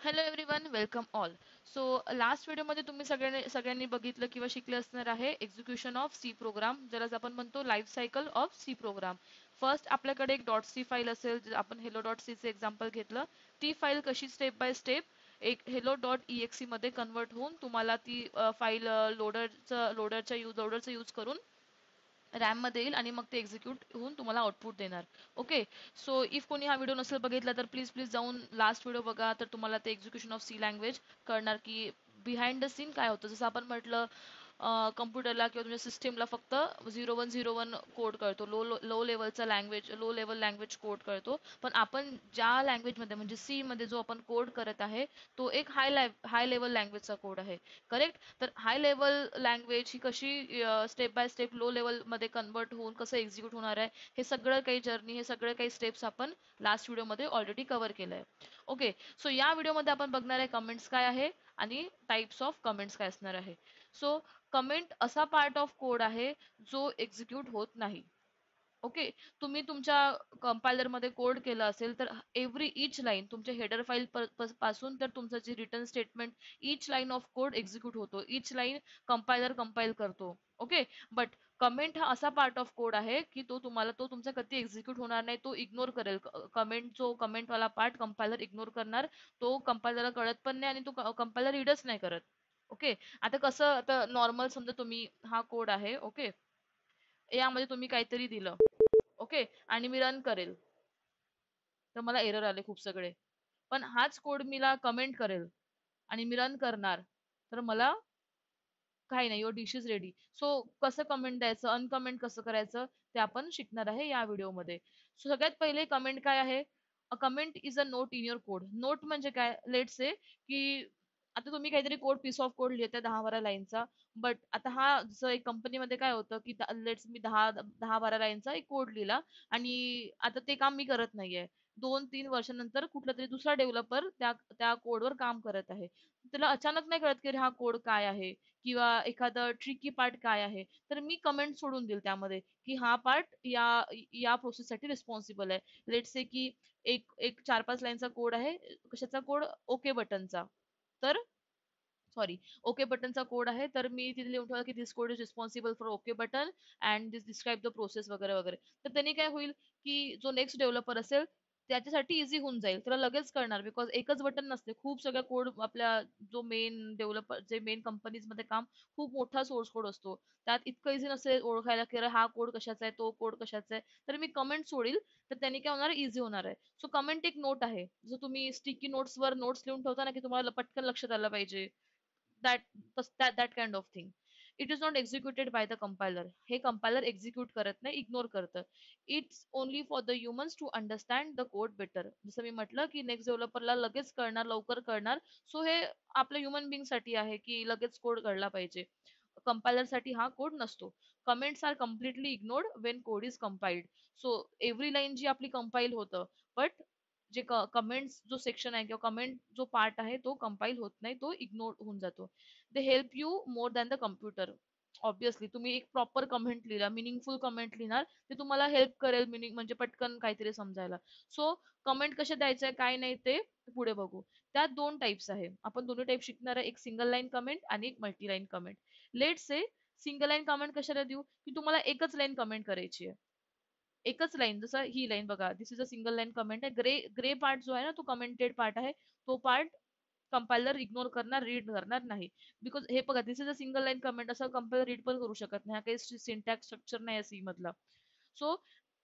Hello everyone, welcome all. So last व्हिडिओमध्ये तुम्ही सगळ्यांनी बघितलं किंवा शिकले असणार आहे एक्झिक्युशन ऑफ सी प्रोग्राम, ज्याला आपण म्हणतो life cycle of C program. First आपल्याकडे एक डॉट सी फाईल असेल, आपण हेलो डॉट सीचे एक्झाम्पल घेतलं. ती फाईल कशी स्टेप बाय स्टेप एक हेलो डॉट ई मध्ये कन्वर्ट होऊन तुम्हाला ती फाईल लोडरचा यूज करून रॅम मध्ये येईल आणि मग ते एक्झिक्यूट होऊन तुम्हाला आउटपुट देणार. ओके. सो इफ कोणी हा व्हिडिओ नसेल बघितला तर प्लीज प्लीज जाऊन लास्ट व्हिडिओ बघा, तर तुम्हाला ते एक्झिक्युशन ऑफ सी लँग्वेज कळणार की बिहाइंड द सीन काय होतं. जसं आपण म्हटलं, कम्प्युटरला किंवा तुमच्या सिस्टीमला फक्त 0101 कोड कळतो, लो लो लेवलचा language, low level language code कळतो. पण आपण ज्या लँग्वेजमध्ये म्हणजे सी मध्ये जो आपण कोड करत आहे, तो एक हाय लेवल लँग्वेजचा कोड आहे. करेक्ट. तर हाय लेवल लँग्वेज ही कशी step by step low level मध्ये कन्वर्ट होऊन कसं एक्झिक्यूट होणार आहे, हे सगळं काही जर्नी, हे सगळं काही स्टेप्स आपण लास्ट व्हिडिओमध्ये ऑलरेडी कव्हर केलं आहे. ओके. सो या व्हिडिओमध्ये आपण बघणार आहे कमेंट्स काय आहे आणि टाइप्स ऑफ कमेंट्स काय असणार आहे. सो कमेंट असा पार्ट ऑफ कोड आहे जो एक्झिक्यूट होत नाही. ओके. तुम्ही तुमच्या कंपायलरमध्ये कोड केलं असेल तर एव्हरी इच लाईन तुमच्या हेडर फाईल पासून तर तुमचं जे return statement, each line of code execute होतो, इच लाईन कंपायलर कंपाईल करतो. ओके. बट कमेंट हा असा पार्ट ऑफ कोड आहे की तो तुमचा कधी एक्झिक्यूट होणार नाही, तो इग्नोर करेल. कमेंटवाला पार्ट कंपायलर इग्नोर करणार. तो कंपायलरला कळत पण नाही आणि तो कंपायलर रीडच नाही करत. ओके. आता कसं, आता नॉर्मल समजा तुम्ही हा कोड आहे. ओके. यामध्ये तुम्ही काहीतरी दिलं. ओके. आणि मी रन करेल तर मला एरर आले खूप सगळे. पण हाच कोड मीला कमेंट करेल आणि मी रन करणार तर मला काही नाही, your dish is ready. So कसं कमेंट द्यायचं, अनकमेंट कसं करायचं, ते आपण शिकणार आहे या व्हिडिओमध्ये. सो सगळ्यात पहिले कमेंट काय आहे. A comment is a note in your code. Note म्हणजे काय, लेट्स से की आता तुम्ही काहीतरी कोड, पीस ऑफ कोड लिहिताय 10-12 लाईनचा. बट आता हा जसं एक कंपनीमध्ये काय होतं की लेट्स मी 10-12 लाईनचा एक कोड लिहिला आणि आता ते काम मी करत नाहीये. 2-3 वर्षानंतर कुठला तरी दुसरा डेव्हलपर त्या त्या कोडवर काम करत आहे. त्याला अचानक नाही कळत की अरे हा कोड काय आहे किंवा एखादं ट्रिकी पार्ट काय आहे. तर मी कमेंट सोडून देईल त्यामध्ये की हा पार्ट या या प्रोसेससाठी रिस्पॉन्सिबल आहे. लेट्स से की एक एक 4-5 लाईनचा कोड आहे. कशाचा कोड, ओके बटनचा. तर सॉरी, ओके बटनचा कोड आहे, तर मी तिथे लिहून ठेवलं की this code is responsible for okay button and this describe the process वगैरे वगैरे. तर त्यांनी काय होईल की जो नेक्स्ट डेव्हलपर असेल त्याच्यासाठी इझी होऊन जाईल, त्याला लगेच कळणार. बिकॉज एकच बटन नसते, खूप सगळ्या कोड आपल्या जो मेन डेव्हलपर, जे मेन कंपनीजमध्ये काम, खूप मोठा सोर्स कोड असतो. त्यात इतकं इझी नसेल ओळखायला की अरे हा कोड कशाचा आहे, तो कोड कशाचा आहे. तर मी कमेंट सोडील तर त्यांनी काय होणार, इझी होणार आहे. सो कमेंट एक नोट आहे. जसं तुम्ही स्टिकी नोट्सवर नोट्स लिहून ठेवता ना की तुम्हाला पटकन लक्षात आलं पाहिजे. that that kind of thing. It is not executed by the compiler. हे compiler execute करत नाही, इग्नोर करतं. It's only for the humans to understand the code better. जसं मी म्हटलं की नेक्स्ट डेव्हलपरला लगेच कळणार, लवकर कळणार. सो हे आपल्या ह्युमन बिंग साठी आहे की लगेच कोड कळला पाहिजे. कंपायलर साठी हा कोड नसतो. Comments are completely ignored when code is compiled. So every line जी आपली कंपाईल होतं, बट जे कमेंट्स जो सेक्शन आहे किंवा कमेंट जो पार्ट आहे तो कंपाईल होत नाही, तो इग्नोर होऊन जातो. They help you more than the computer. Obviously तुम्ही एक प्रॉपर कमेंट लिहिला, मिनिंगफुल कमेंट लिहिणार, ते तुम्हाला हेल्प करेल मिनिंग म्हणजे पटकन काहीतरी समजायला. सो कमेंट कशा द्यायचं काय नाही ते पुढे बघू. त्यात दोन टाइप्स आहे, आपण दोन्ही टाइप शिकणार आहे, एक सिंगल लाईन कमेंट आणि एक मल्टी लाईन कमेंट. लेट से सिंगल लाईन कमेंट कशाला देऊ की तुम्हाला एकच लाईन कमेंट करायची आहे. एकच लाईन, जसं ही लाईन बघा, this is a single line comment आहे. ग्रे ग्रे पार्ट जो आहे ना तो कमेंटेड पार्ट आहे. तो पार्ट कंपायलर इग्नोर करणार, रीड करणार नाही. बिकॉज हे बघा, this is a single line comment, असं कंपायलर रीड पण करू शकत नाही. हा काही सिंटॅक्स स्ट्रक्चर नाही सी मधला. सो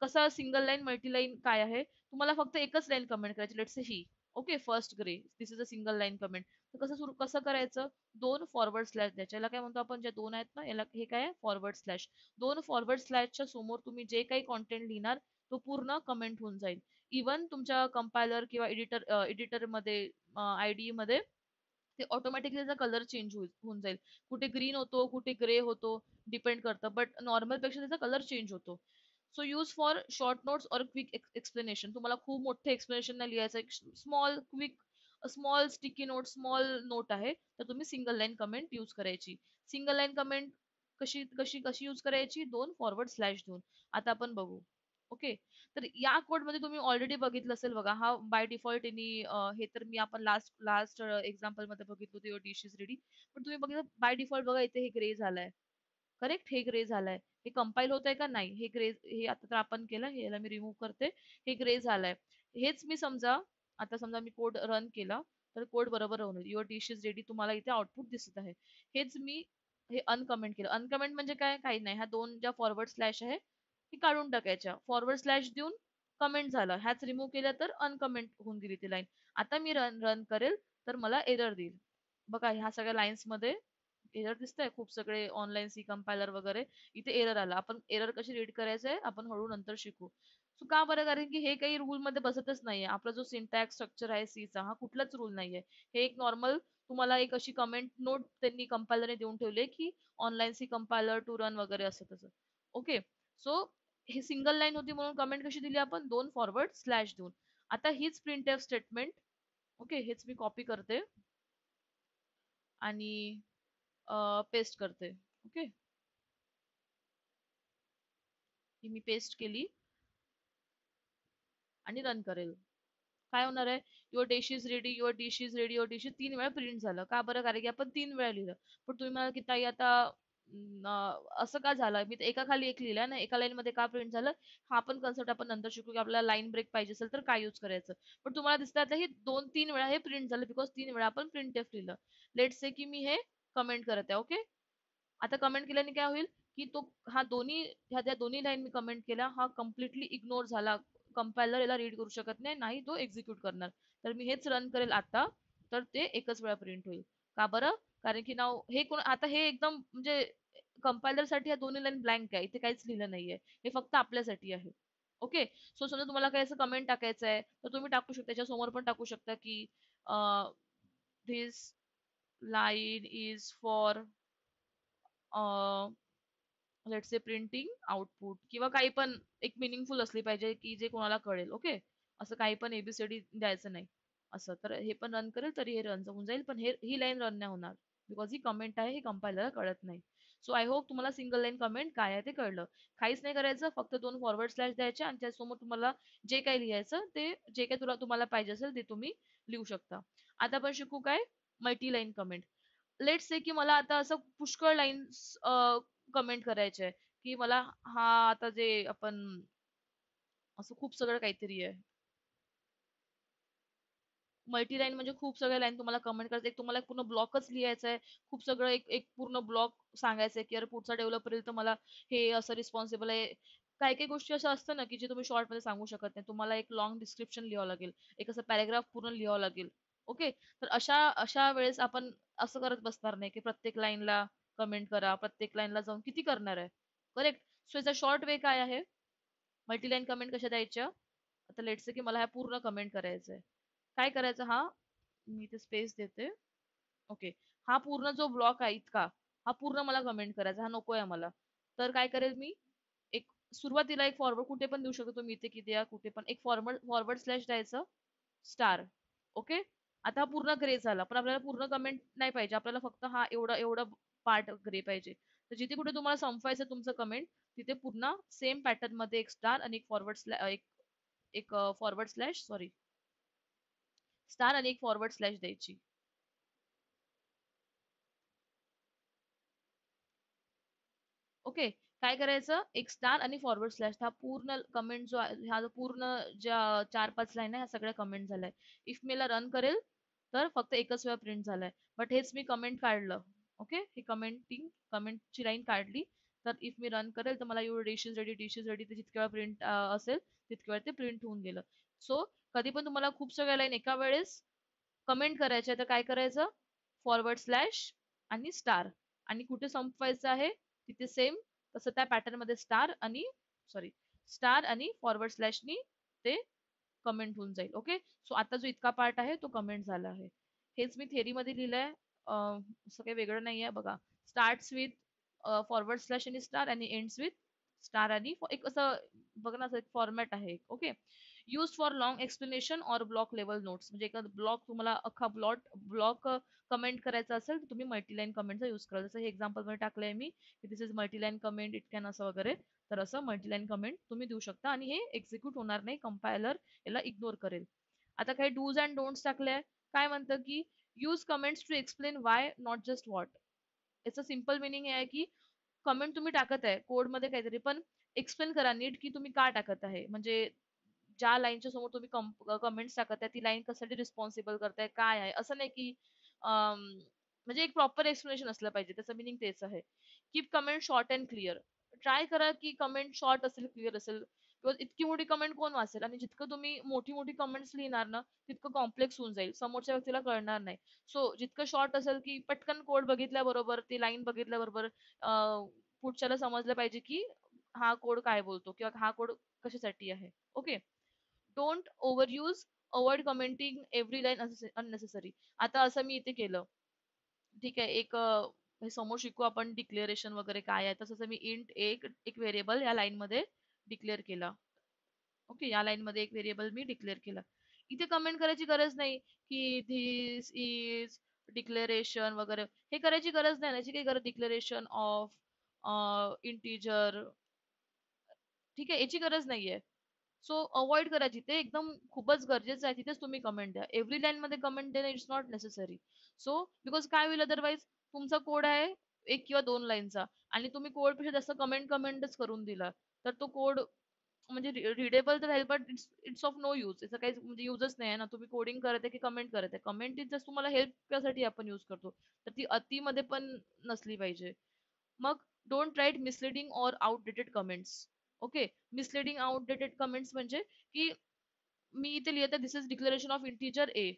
कसा सिंगल लाईन मल्टी लाईन काय आहे, तुम्हाला फक्त एकच लाईन कमेंट करायची. लेट्स से ही, okay, first grey, this is a single line comment. तर कसं करायचं, दोन फॉरवर्ड स्लॅश द्यायच्या. याला काय म्हणतो आपण, ज्या दोन आहेत ना याला हे काय आहे, फॉरवर्ड स्लॅश. दोन फॉरवर्ड स्लॅशच्या समोर तुम्ही जे काही कॉन्टेंट लिहिणार तो पूर्ण कमेंट होऊन जाईल. इवन तुमच्या कंपायलर किंवा एडिटर मध्ये, आयडी मध्ये, ते ऑटोमॅटिकली त्याचा कलर चेंज होऊन जाईल. कुठे ग्रीन होतो, कुठे ग्रे होतो, डिपेंड करतं. बट नॉर्मल पेक्षा त्याचा कलर चेंज होतो. So use for short notes और क्विक एक्सप्लेनेशन. तुम्हाला खूप मोठे एक्सप्लेनेशन नाही लिहायचं, एक small quick, small sticky note, small note आहे, तर तुम्ही सिंगल लाईन कमेंट यूज करायची. सिंगल लाईन कमेंट कशी कशी कशी यूज करायची, दोन फॉरवर्ड स्लॅश देऊन. आता आपण बघू. ओके. तर या कोडमध्ये तुम्ही ऑलरेडी बघितलं असेल बघा, हा बाय डिफॉल्ट यांनी हे तर मी आपण लास्ट लास्ट एक्झाम्पलमध्ये बघितलं होतं, युअर डिश इज रेडी. पण तुम्ही बघितलं बाय डिफॉल्ट बघा इथे हे ग्रे झालंय. करेक्ट? हे ग्रे झालंय. हे कंपाईल होतंय का? नाही. हे ग्रे हे आता तर आपण केलं. हे याला मी रिमूव्ह करते. हे ग्रे झालंय. हेच मी समजा आता समजा मी कोड रन केला, तर कोड बरोबर रन होईल. युअर डिश इज रेडी तुम्हाला इथे आउटपुट दिसत आहे. हेच मी हे अनकमेंट केलं. अनकमेंट म्हणजे काय? काही नाही. ह्या दोन ज्या फॉरवर्ड स्लॅश आहे, ती काढून टाकायच्या. फॉरवर्ड स्लॅश देऊन कमेंट झालं. ह्याच रिमूव्ह केल्या तर अनकमेंट होऊन गेली ती लाईन. आता मी रन रन करेल, तर मला एरर देईल. बघा ह्या सगळ्या लाईन्समध्ये एरर दिसतंय खूप सगळे ऑनलाईन सी कंपायलर वगैरे इथे एरर आला. आपण एरर कशी रीड करायचंय आपण हळू नंतर शिकू. सो का बरं? कारण की हे काही रूल मध्ये बसतच नाहीये. आपला जो सिंटॅक्स स्ट्रक्चर आहे सीचा हा कुठलाच रूल नाहीये. हे एक नॉर्मल तुम्हाला एक अशी कमेंट नोट त्यांनी कंपायलरने देऊन ठेवले की online C compiler to run वगैरे असं तसं. ओके. सो हे सिंगल लाईन होती म्हणून कमेंट कशी दिली आपण? दोन फॉरवर्ड स्लॅश देऊन. आता हीच प्रिंटफ स्टेटमेंट ओके हेच मी कॉपी करते आणि पेस्ट करते. ओके. ही मी पेस्ट केली आणि रन करेल. काय होणार आहे? Your dish is ready, your dish is ready, your dish is 3 वेळा प्रिंट झालं. का बरं? कारण की आपण 3 वेळा लिहिलं. पण तुम्ही म्हणाल की ताई आता असं का झालं? मी तर एका खाली एक लिहिलंय ना, एका लाईन मध्ये का प्रिंट झालं? हा पण कन्सेप्ट आपण नंतर शिकू की आपल्याला लाईन ब्रेक पाहिजे असेल तर काय यूज करायचं. पण तुम्हाला दिसतं आता हे 2-3 वेळा हे प्रिंट झालं बिकॉज 3 वेळा आपण प्रिंट लिहिलं. लेट्स से की मी हे कमेंट करत आहे. ओके. आता कमेंट केल्याने काय होईल की तो हा दोन्ही ह्या त्या दोन्ही लाईन मी कमेंट केल्या हा कम्प्लिटली इग्नोर झाला. कंपायलर याला रीड करू शकत नाही नाही तो एक्झिक्यूट करणार. तर मी हेच रन करेल आता, तर ते एकच वेळा प्रिंट होईल. का बरं? कारण की नाव हे कोण आता हे एकदम म्हणजे कंपायलर साठी या दोन्ही लाईन ब्लँक आहे. इथे काहीच लिहिलं नाहीये. हे फक्त आपल्यासाठी आहे. ओके. सो समजा तुम्हाला काही असं कमेंट टाकायचं आहे तर तुम्ही टाकू शकता. त्याच्या समोर पण टाकू शकता की this line is for let's say printing output किंवा काही पण एक मिनिंगफुल असली पाहिजे की जे कोणाला कळेल. ओके. असं काही पण एबीसीडी द्यायचं नाही. असं तर हे पण रन करेल तरी हे रन होऊन जाईल पण हे ही लाईन रन नाही होणार बिकॉज ही कमेंट आहे ही कंपायलरला कळत नाही. सो आय होप तुम्हाला सिंगल लाईन कमेंट काय आहे ते कळलं. काहीच नाही करायचं फक्त दोन फॉरवर्ड स्लॅश द्यायचे आणि त्यासमोर तुम्हाला जे काही लिहायचं ते जे काही तुम्हाला पाहिजे असेल ते तुम्ही लिहू शकता. आता आपण शिकू काय? Multi line comment. Let's say की मला आता असं पुष्कळ लाईन्स कमेंट करायचे आहे की मला हा आता जे आपण असं खूप सगळं काहीतरी आहे. मल्टी लाईन म्हणजे खूप सगळ्या लाईन तुम्हाला कमेंट करायचं एक तुम्हाला एक पूर्ण ब्लॉकच लिहायचा आहे. खूप सगळं एक एक पूर्ण ब्लॉक सांगायचं आहे की अरे पुढचा डेव्हलपर येईल तर मला हे असं रिस्पॉन्सिबल आहे. काही काही गोष्टी असं असतं ना की जे तुम्ही शॉर्ट मध्ये सांगू शकत नाही. तुम्हाला एक लॉंग डिस्क्रिप्शन लिहावं लागेल. एक असं पॅराग्राफ पूर्ण लिहावं लागेल. ओके. तर अशा अशा वेळेस आपण असं करत बसणार नाही की प्रत्येक लाईनला कमेंट करा. प्रत्येक लाईनला जाऊन किती करणार आहे. करेक्ट. सो याचा शॉर्ट वे काय आहे? मल्टीलाईन कमेंट कशा द्यायच्या? आता लेट्स से की मला ह्या पूर्ण कमेंट करायचं आहे. काय करायचं हा? मी इथे स्पेस देते. ओके. हा पूर्ण जो ब्लॉक आहे इतका, हा पूर्ण मला कमेंट करायचा. हा नकोय मला. तर काय करेल मी? एक सुरुवातीला एक फॉरवर्ड कुठे पण देऊ शकतो मी इथे की द्या कुठे पण एक फॉरवर्ड फॉरवर्ड स्लॅश द्यायचं स्टार. ओके. आता हा पूर्ण ग्रे झाला. पण आपल्याला पूर्ण कमेंट नाही पाहिजे. आपल्याला फक्त हा एवढा एवढा पार्ट ग्रे पाहिजे. तर जिथे कुठे तुम्हाला संपवायचं तुमचं कमेंट तिथे पुन्हा सेम पॅटर्न मध्ये एक स्टार आणि एक फॉरवर्ड स्लॅश एक एक फॉरवर्ड स्लॅश सॉरी स्टार आणि एक फॉरवर्ड स्लॅश द्यायची. ओके. काय करायचं? एक स्टार आणि फॉरवर्ड स्लॅश हा पूर्ण कमेंट जो आहे हा जो पूर्ण ज्या 4-5 लाईन आहे ह्या सगळ्या कमेंट झालाय. इफ मी याला रन करेल तर फक्त एकच वेळा प्रिंट झालाय. बट हेच मी कमेंट काढलं. ओके. हे कमेंटची लाईन काढली. तर इफ मी रन करेल तर मला युअर डिश इज रेडी ते जितक्या वेळा प्रिंट असेल तितक्या वेळा ते प्रिंट होऊन गेलं. सो कधी पण तुम्हाला खूप सगळ्या लाईन एका वेळेस कमेंट करायचे तर काय करायचं? फॉरवर्ड स्लॅश आणि स्टार आणि कुठे संपवायचं आहे तिथे सेम तसं त्या पॅटर्न मध्ये स्टार आणि फॉरवर्ड स्लॅशनी ते कमेंट होऊन जाईल. ओके. सो आता जो इतका पार्ट आहे तो कमेंट झाला आहे. हेच मी थेरी मध्ये लिहिलंय. असं काही वेगळं नाहीये बघा. स्टार्ट्स विथ फॉरवर्ड स्लॅश आणि स्टार आणि एंड्स विथ स्टार आणि एक असं बघा ना असं एक फॉर्मॅट आहे. Okay. Use for long explanation और ब्लॉक लेवल नोट्स. म्हणजे एखादा ब्लॉक तुम्हाला अख्खा ब्लॉक कमेंट करायचा असेल तर तुम्ही मल्टीलाईन कमेंटचा यूज करा. जसं हे एक्झाम्पल मध्ये टाकलंय मी की दिस इज मल्टीलाईन कमेंट इट कॅन असं वगैरे. तर असं मल्टीलाईन कमेंट तुम्ही देऊ शकता आणि हे एक्झिक्यूट होणार नाही, कंपायलर याला इग्नोर करेल. आता काही डूज अँड डोंट्स टाकले. काय म्हणतं की use comments to explain why not just what. याचं सिम्पल मिनिंग हे आहे की कमेंट तुम्ही टाकत आहे कोडमध्ये काहीतरी, पण एक्सप्लेन करा नीट की तुम्ही का टाकत आहे. म्हणजे ज्या लाईनच्या समोर तुम्ही कमेंट्स टाकत आहे ती लाईन कशासाठी रिस्पॉन्सिबल करताय, काय आहे, असं नाही की म्हणजे एक प्रॉपर एक्सप्लेनेशन असलं पाहिजे. त्याचं मिनिंग तेच आहे. Keep comment short and clear. Try करा की कमेंट शॉर्ट असेल, क्लिअर असेल. बिकॉज इतकी मोठी कमेंट कोण वाचेल, आणि जितकं तुम्ही मोठी मोठी कमेंट्स लिहिणार ना तितकं कॉम्प्लेक्स होऊन जाईल, समोरच्या व्यक्तीला कळणार नाही. सो जितकं शॉर्ट असेल की पटकन कोड बघितल्याबरोबर ती लाईन बघितल्याबरोबर पुढच्याला समजलं पाहिजे की हा कोड काय बोलतो किंवा हा कोड कशासाठी आहे. Okay. Don't over use. Avoid commenting every line unnecessary. आता असं मी इथे केलं, ठीक आहे, एक हे समोर शिकू आपण डिक्लेरेशन वगैरे काय आहे. तसंच मी इंट एक एक व्हेरिएबल या लाईन मध्ये डिक्लेअर केला. ओके, या लाईन मध्ये एक व्हेरिएबल मी डिक्लेअर केला. इथे कमेंट करायची गरज नाही की धिस इज डिक्लेरेशन वगैरे. हे करायची गरज नाही, याची काही गरज डिक्लेरेशन ऑफ इंटीजर. ठीक आहे, याची गरज नाहीये. सो अवॉइड करा. जिथे एकदम खूपच गरजेचं आहे तिथेच तुम्ही कमेंट द्या. एव्हरी लाईन मध्ये कमेंट देणं it's not necessary. So because काय होईल अदरवाईज, तुमचा कोड आहे एक किंवा दोन लाईनचा आणि तुम्ही कोडपेक्षा जास्त कमेंटच करून दिला, तर तो कोड म्हणजे रिडेबल तर राहील but it's it's of no use. याचा काही म्हणजे युजच नाही आहे ना. तुम्ही कोडिंग करत आहे की कमेंट करत आहे. कमेंट इज जस्ट तुम्हाला हेल्प करण्यासाठी आपण यूज करतो, तर ती अतिमध्ये पण नसली पाहिजे. मग don't write misleading or outdated comments. Okay. Misleading outdated comments म्हणजे की मी इथे लिहित आहे this is declaration of integer A.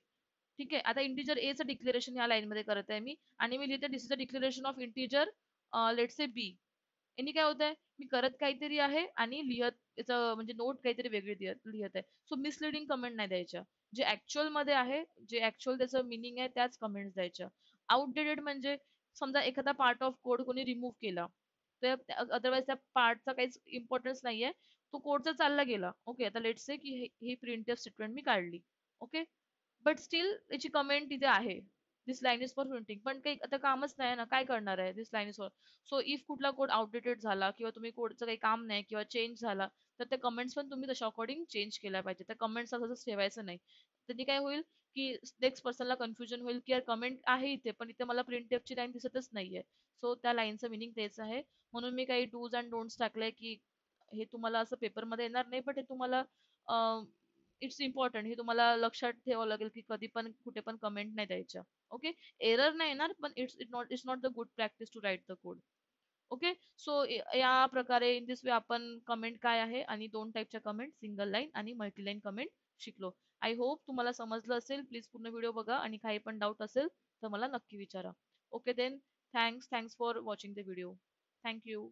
ठीक आहे, आता इंटीजर ए चं डिक्लेरेशन या लाईन मध्ये करत आहे मी, आणि मी लिहिते this is a declaration of integer let's say b. यांनी काय होत आहे, मी करत काहीतरी आहे आणि लिहत याचं म्हणजे नोट काहीतरी वेगळी लिहत आहे. सो मिसलिडिंग कमेंट नाही द्यायच्या. जे ऍक्च्युअल मध्ये आहे, जे ऍक्च्युअल त्याचं मिनिंग आहे त्याच कमेंट्स द्यायच्या. आउटडेटेड म्हणजे समजा एखादा पार्ट ऑफ कोड कोणी रिमूव्ह केला, तर अदरवाईज त्या पार्टचा काहीच इम्पॉर्टन्स नाहीये, तो कोडचा चालला गेला. ओके, आता लेट्स से की ही प्रिंटफ स्टेटमेंट मी काढली. ओके. बट स्टील त्याची कमेंट तिथे आहे, this line is for printing. पण काही आता कामच नाही ना, काय करणार आहे, this line is for. So if कुठला कोड आउटडेटेड झाला किंवा तुम्ही कोडचं काही काम नाही किंवा चेंज झाला, तर त्या कमेंट्स पण तुम्ही तशा अकॉर्डिंग चेंज केल्या पाहिजे. त्या कमेंट्स तसंच ठेवायचं नाही. त्यांनी काय होईल की नेक्स्ट पर्सनला कन्फ्युजन होईल की यार कमेंट आहे इथे पण इथे मला प्रिंट ची लाईन दिसतच नाहीये. सो त्या लाईनचं मिनिंग तेच आहे. म्हणून मी काही डूज अँड डोंट्स टाकले की हे तुम्हाला असं पेपरमध्ये येणार नाही, बट हे तुम्हाला इट्स इम्पॉर्टंट, हे तुम्हाला लक्षात ठेवावं लागेल की कधी पण कुठे पण कमेंट नाही द्यायच्या. ओके. एरर नाही येणार, पण it's not the good practice to write the code. Okay. So या प्रकारे इन दिस वे आपण कमेंट काय आहे आणि दोन टाईपच्या कमेंट, सिंगल लाईन आणि मल्टीलाईन कमेंट शिकलो. आय होप तुम्हाला समजलं असेल. प्लीज पूर्ण व्हिडिओ बघा आणि काही पण डाऊट असेल तर मला नक्की विचारा. Okay then, thanks for watching the video. Thank you.